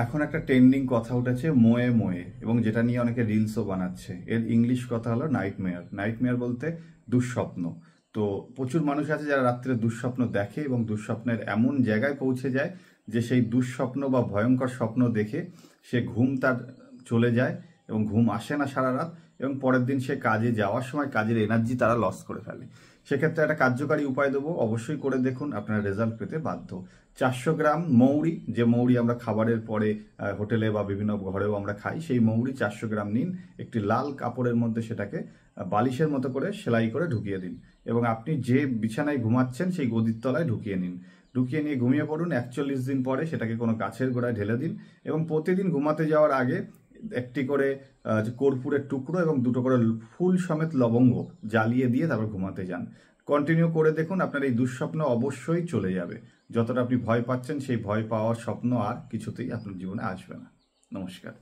এখন একটা ট্রেন্ডিং কথা উঠেছে মোয়ে মোয়ে, এবং যেটা নিয়ে অনেকে রিলসও বানাচ্ছে। এর ইংলিশ কথা হলো নাইটমেয়ার। নাইটমেয়ার বলতে দুঃস্বপ্ন। তো প্রচুর মানুষ আছে যারা রাত্রে দুঃস্বপ্ন দেখে এবং দুঃস্বপ্নের এমন জায়গায় পৌঁছে যায় যে সেই দুঃস্বপ্ন বা ভয়ঙ্কর স্বপ্ন দেখে সে ঘুম তার চলে যায় এবং ঘুম আসে না সারা রাত, এবং পরের দিন সে কাজে যাওয়ার সময় কাজের এনার্জি তারা লস করে ফেলে। সেক্ষেত্রে একটা কার্যকারী উপায় দেবো, অবশ্যই করে দেখুন, আপনার রেজাল্ট পেতে বাধ্য। 400 গ্রাম মৌরি, যে মৌরি আমরা খাবারের পরে হোটেলে বা বিভিন্ন ঘরেও আমরা খাই, সেই মৌরি 400 গ্রাম নিন। একটি লাল কাপড়ের মধ্যে সেটাকে বালিশের মতো করে সেলাই করে ঢুকিয়ে দিন, এবং আপনি যে বিছানায় ঘুমাচ্ছেন সেই গদির তলায় ঢুকিয়ে নিন। ঢুকিয়ে নিয়ে ঘুমিয়ে পড়ুন। 41 দিন পরে সেটাকে কোনো গাছের গোড়ায় ঢেলে দিন, এবং প্রতিদিন ঘুমাতে যাওয়ার আগে একটি করে কর্পূরের টুকরো এবং দুটো করে ফুল সমেত লবঙ্গ জ্বালিয়ে দিয়ে তারপর ঘুমাতে যান। কন্টিনিউ করে দেখুন, আপনার এই দুঃস্বপ্ন অবশ্যই চলে যাবে। যতটা আপনি ভয় পাচ্ছেন সেই ভয় পাওয়ার স্বপ্ন আর কিছুতেই আপনার জীবনে আসবে না। নমস্কার।